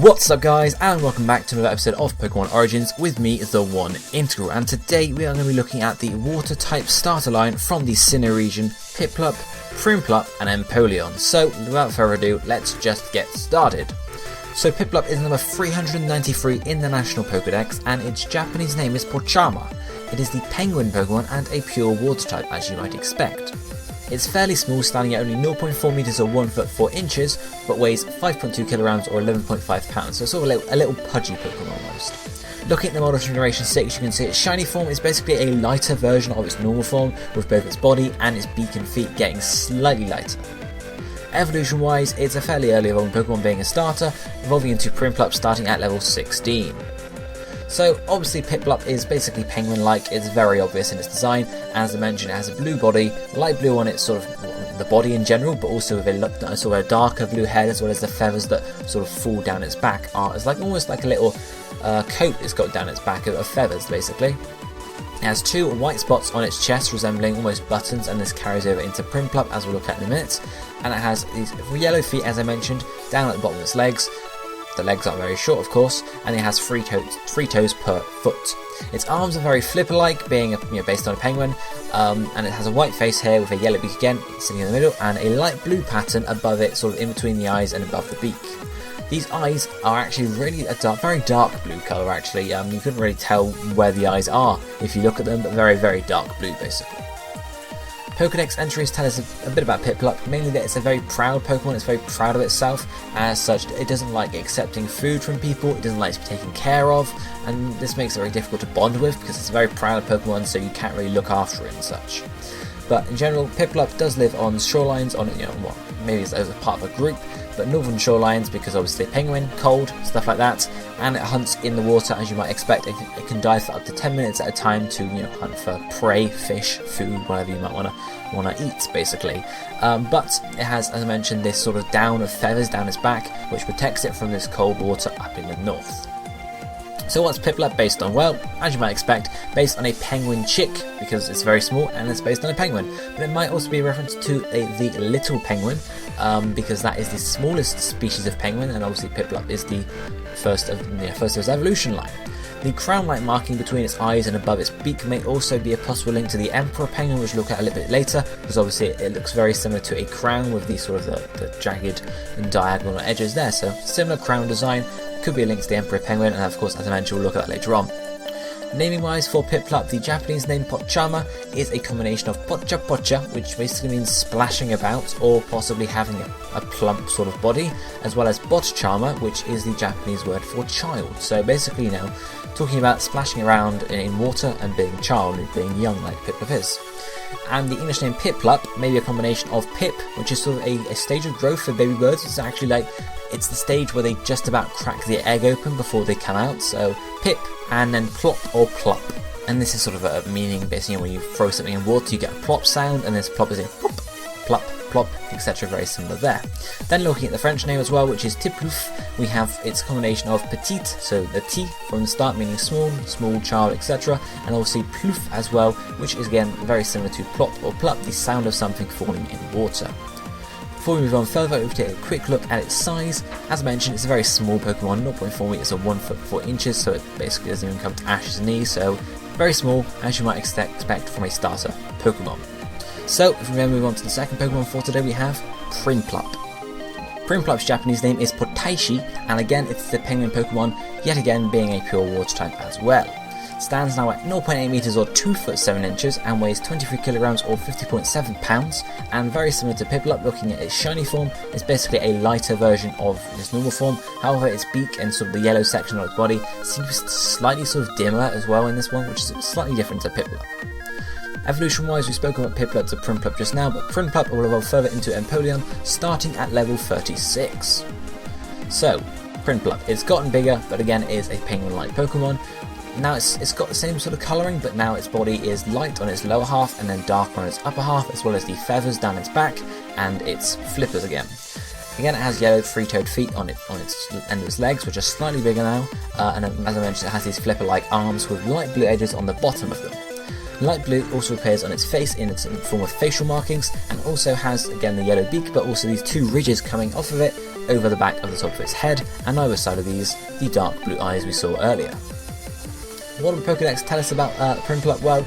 What's up guys, and welcome back to another episode of Pokemon Origins with me, TheOneIntegral, and today we are going to be looking at the water type starter line from the Sinnoh region, Piplup, Prinplup and Empoleon. So without further ado, let's just get started. So Piplup is number 393 in the National Pokédex, and its Japanese name is Pochama. It is the penguin Pokemon and a pure water type, as you might expect. It's fairly small, standing at only 0.4 meters or 1 foot 4 inches, but weighs 5.2 kilograms or 11.5 pounds, so sort of a little pudgy Pokemon almost. Looking at the model from Generation 6, you can see its shiny form is basically a lighter version of its normal form, with both its body and its beak and feet getting slightly lighter. Evolution wise, it's a fairly early evolving Pokemon, being a starter, evolving into Prinplup starting at level 16. So obviously Piplup is basically penguin-like. It's very obvious in its design. As I mentioned, it has a blue body, light blue on its sort of the body in general, but also with a sort of a darker blue head, as well as the feathers that sort of fall down its back are it's like almost like a little coat it's got down its back of feathers basically. It has two white spots on its chest resembling almost buttons, and this carries over into Prinplup as we'll look at in a minute. And it has these yellow feet, as I mentioned, down at the bottom of its legs. The legs aren't very short, of course, and it has three toes per foot. Its arms are very flipper-like, being based on a penguin, and it has a white face here with a yellow beak again, sitting in the middle, and a light blue pattern above it, sort of in between the eyes and above the beak. These eyes are actually really a very dark blue colour, actually. You couldn't really tell where the eyes are if you look at them, but very, very dark blue, basically. Pokédex entries tell us a bit about Piplup, mainly that it's a very proud Pokemon. It's very proud of itself. As such, it doesn't like accepting food from people, it doesn't like to be taken care of, and this makes it very difficult to bond with because it's a very proud Pokemon, so you can't really look after it and such. But in general, Piplup does live on shorelines, maybe as a part of a group, but northern shorelines, because obviously penguin, cold, stuff like that, and it hunts in the water as you might expect. It can dive for up to 10 minutes at a time to hunt for prey, fish, food, whatever you might want to eat basically. But it has, as I mentioned, this sort of down of feathers down its back, which protects it from this cold water up in the north. So what's Piplup based on? Well, as you might expect, based on a penguin chick, because it's very small and it's based on a penguin. But it might also be a reference to the little penguin, because that is the smallest species of penguin, and obviously Piplup is the first of its evolution line. The crown-like marking between its eyes and above its beak may also be a possible link to the Emperor penguin, which we'll look at a little bit later, because obviously it looks very similar to a crown with the sort of the jagged and diagonal edges there. So similar crown design, could be a link to the Emperor penguin, and of course, as I mentioned, we'll look at that later on. Naming wise for Piplup, the Japanese name Pochama is a combination of pocha pocha, which basically means splashing about or possibly having a plump sort of body, as well as Botchama, which is the Japanese word for child. So basically, talking about splashing around in water and being a child, being young like Piplup is. And the English name Piplup may be a combination of Pip, which is sort of a stage of growth for baby birds. It's actually it's the stage where they just about crack the egg open before they come out. So Pip, and then plop or plup. And this is sort of a meaning basically when you throw something in water, you get a plop sound, and this plop is in plop, plop, plop, etc. Very similar there. Then looking at the French name as well, which is Piplup, we have its combination of petite, so the T from the start meaning small child, etc. And obviously plouf as well, which is again very similar to plop or plup, the sound of something falling in water. Before we move on further, we'll take a quick look at its size. As mentioned, it's a very small Pokemon, 0.4 meters or 1 foot 4 inches, so it basically doesn't even come to Ash's knee, so very small, as you might expect from a starter Pokemon. So, if we then move on to the second Pokemon for today, we have Prinplup. Prinplup's Japanese name is Potaishi, and again, it's the penguin Pokemon, yet again being a pure water type as well. Stands now at 0.8 meters or 2 foot 7 inches and weighs 23 kilograms or 50.7 pounds, and very similar to Piplup, looking at its shiny form, it's basically a lighter version of its normal form. However, its beak and sort of the yellow section of its body seems slightly sort of dimmer as well in this one, which is slightly different to Piplup. Evolution wise, we spoke about Piplup to Prinplup just now, but Prinplup will evolve further into Empoleon, starting at level 36. So, Prinplup, it's gotten bigger, but again, it is a penguin-like Pokemon. Now it's got the same sort of colouring, but now its body is light on its lower half and then dark on its upper half, as well as the feathers down its back and its flippers again. Again, it has yellow three-toed feet on its end of its legs, which are slightly bigger now, and as I mentioned, it has these flipper-like arms with light blue edges on the bottom of them. Light blue also appears on its face in its form of facial markings, and also has again the yellow beak, but also these two ridges coming off of it over the back of the top of its head, and either side of these the dark blue eyes we saw earlier. What did the Pokédex tell us about Prinplup? Well,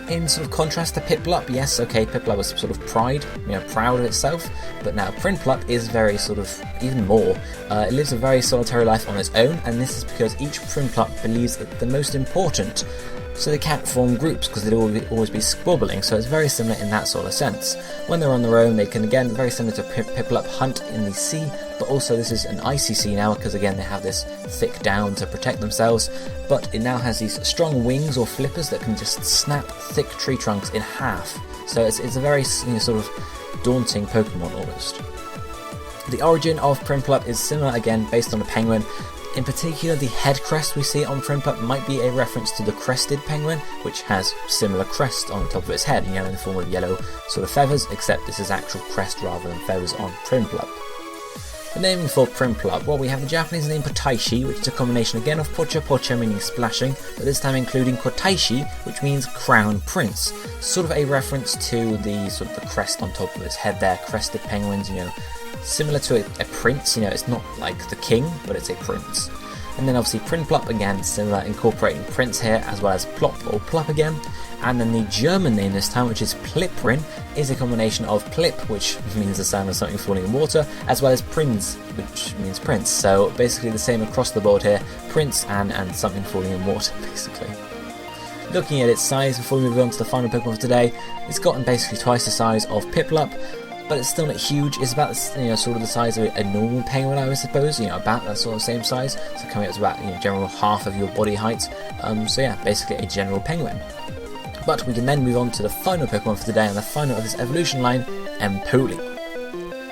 in sort of contrast to Piplup, yes, okay, Piplup was sort of proud of itself, but now Prinplup is very sort of, even more, it lives a very solitary life on its own, and this is because each Prinplup believes it the most important, so they can't form groups because they'd always be squabbling, so it's very similar in that sort of sense. When they're on their own, they can, again, very similar to Piplup, hunt in the sea, but also this is an icy sea now because, again, they have this thick down to protect themselves, but it now has these strong wings or flippers that can just snap thick tree trunks in half, so it's a very sort of daunting Pokemon almost. The origin of Prinplup is similar, again, based on a penguin. In particular, the head crest we see on Prinplup might be a reference to the crested penguin, which has similar crest on the top of its head, in the form of yellow sort of feathers, except this is actual crest rather than feathers on Prinplup. The naming for Prinplup, well, we have the Japanese name Kotaishi, which is a combination again of pocha pocha, meaning splashing, but this time including Kotaishi, which means crown prince, sort of a reference to the sort of the crest on top of its head there, crested penguins, similar to a prince, it's not like the king, but it's a prince. And then obviously Prinplup, again, similar, incorporating prince here, as well as plop or plup again. And then the German name this time, which is Pliprin, is a combination of plip, which means the sound of something falling in water, as well as prinz, which means prince. So basically the same across the board here, prince and something falling in water, basically. Looking at its size before we move on to the final Pokemon for today, it's gotten basically twice the size of Piplup, but it's still not huge. It's about sort of the size of a normal penguin, I would suppose. About that sort of same size. So coming up to about general half of your body height. So yeah, basically a general penguin. But we can then move on to the final Pokemon for today, and the final of this evolution line, Empoleon.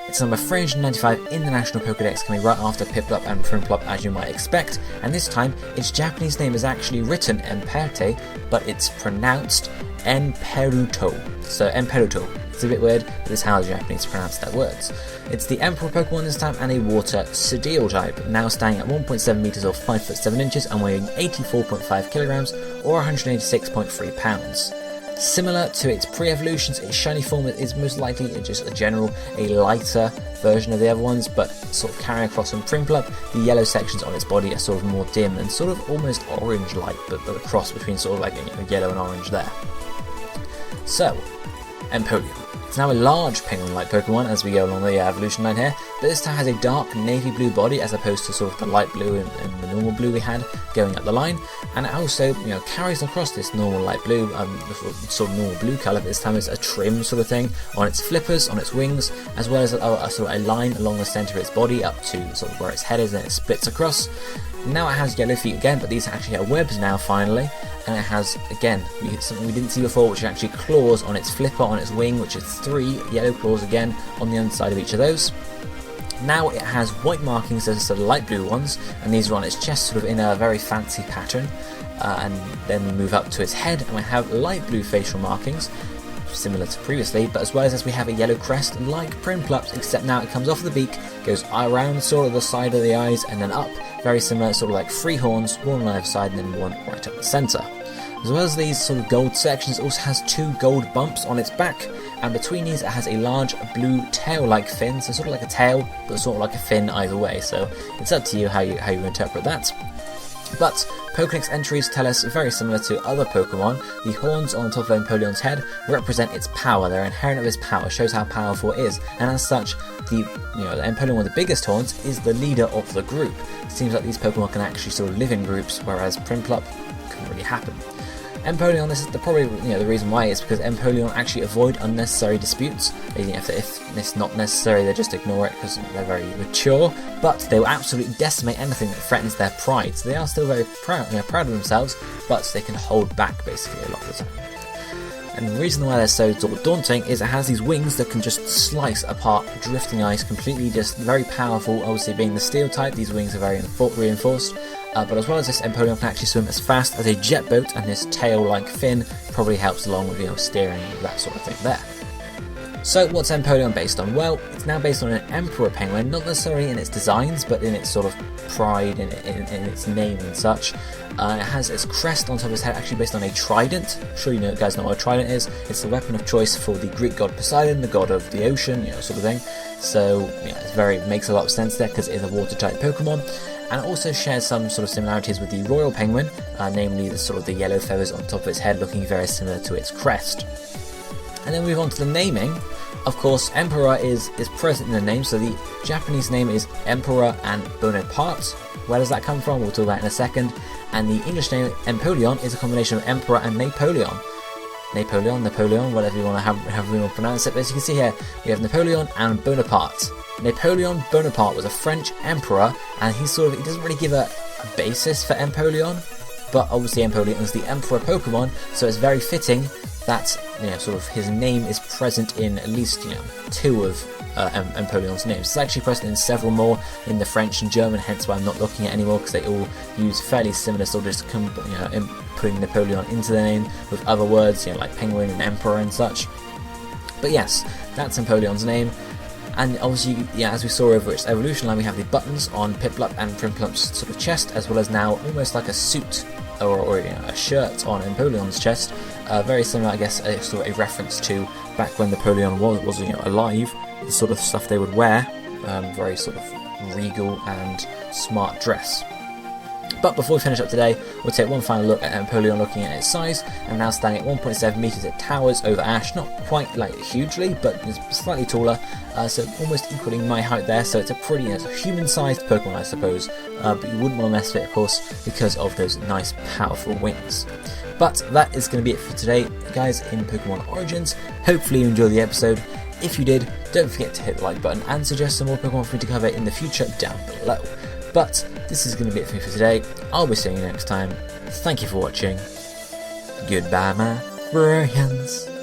It's number 395 in the National Pokédex, coming right after Piplup and Prinplup, as you might expect. And this time, its Japanese name is actually written Emperte, but it's pronounced Emperuto. So Emperuto. It's a bit weird, but this is how the Japanese pronounce their words. It's the Emperor Pokemon this time, and a Water Steel type, now standing at 1.7 meters or 5 foot 7 inches and weighing 84.5 kilograms or 186.3 pounds. Similar to its pre-evolutions, its shiny form is most likely just a lighter version of the other ones, but sort of carrying across from Prinplup, the yellow sections on its body are sort of more dim and sort of almost orange-like, but a cross between sort of like yellow and orange there. So, Empoleon. It's now a large penguin-like Pokemon as we go along the evolution line here, but this time has a dark navy blue body as opposed to sort of the light blue and the normal blue we had going up the line, and it also carries across this normal light blue, sort of normal blue colour, but this time it's a trim sort of thing on its flippers, on its wings, as well as a sort of a line along the centre of its body up to sort of where its head is, and it splits across. Now it has yellow feet again, but these actually have webs now finally, and it has, again, something we didn't see before, which is actually claws on its flipper, on its wing, which is 3 yellow claws again on the underside of each of those. Now it has white markings as the light blue ones, and these are on its chest sort of in a very fancy pattern, and then we move up to its head and we have light blue facial markings, similar to previously, but as well as we have a yellow crest like Prinplup's, except now it comes off the beak, goes around sort of the side of the eyes and then up, very similar, sort of like 3 horns, one on either side and then one right up the centre. As well as these sort of gold sections, it also has 2 gold bumps on its back, and between these it has a large blue tail-like fin, so sort of like a tail, but sort of like a fin either way, so it's up to you how you interpret that. But Pokédex entries tell us very similar to other Pokemon, the horns on the top of Empoleon's head represent its power, they're inherent of its power, shows how powerful it is, and as such, the Empoleon with the biggest horns is the leader of the group. It seems like these Pokemon can actually sort of live in groups, whereas Prinplup couldn't really happen. Empoleon, this is probably the reason why is because Empoleon actually avoid unnecessary disputes. If it's not necessary, they just ignore it because they're very mature. But they will absolutely decimate anything that threatens their pride. So they are still very proud of themselves, but they can hold back basically a lot of the time. And the reason why they're so daunting is it has these wings that can just slice apart drifting ice completely, just very powerful. Obviously being the steel type, these wings are very reinforced. But as well as this, Empoleon can actually swim as fast as a jet boat, and this tail-like fin probably helps along with steering, that sort of thing there. So what's Empoleon based on? Well, it's now based on an Emperor Penguin, not necessarily in its designs, but in its sort of pride, in its name and such. It has its crest on top of its head actually based on a trident. I'm sure you guys know what a trident is. It's the weapon of choice for the Greek god Poseidon, the god of the ocean, sort of thing. So it makes a lot of sense there because it is a water-type Pokemon. And it also shares some sort of similarities with the Royal Penguin, namely the yellow feathers on top of its head looking very similar to its crest. And then we move on to the naming. Of course, Emperor is present in the name, so the Japanese name is Emperor and Bonaparte. Where does that come from? We'll talk about that in a second. And the English name Empoleon is a combination of Emperor and Napoleon. Napoleon, whatever you want to however you want to pronounce it. But as you can see here, we have Napoleon and Bonaparte. Napoleon Bonaparte was a French emperor, and he doesn't really give a basis for Empoleon, but obviously Empoleon is the Emperor Pokemon, so it's very fitting that his name is present in at least two of Empoleon's names. It's actually present in several more in the French and German, hence why I'm not looking at it anymore, because they all use fairly similar putting Napoleon into their name with other words, like penguin and emperor and such. But yes, that's Empoleon's name. And obviously, as we saw over its evolution line, we have the buttons on Piplup and Prinplup's sort of chest, as well as now almost like a suit or a shirt on Empoleon's chest. Very similar, I guess, a reference to back when Napoleon was alive, the sort of stuff they would wear. Very sort of regal and smart dress. But before we finish up today, we'll take one final look at Empoleon looking at its size, and now standing at 1.7 meters, it towers over Ash, not quite hugely, but it's slightly taller, so almost equaling my height there, so it's a pretty human-sized Pokemon, I suppose, but you wouldn't want to mess with it, of course, because of those nice, powerful wings. But that is going to be it for today, guys, in Pokemon Origins. Hopefully you enjoyed the episode. If you did, don't forget to hit the like button and suggest some more Pokemon for me to cover in the future down below. But this is going to be it for me for today. I'll be seeing you next time. Thank you for watching. Goodbye, my friends.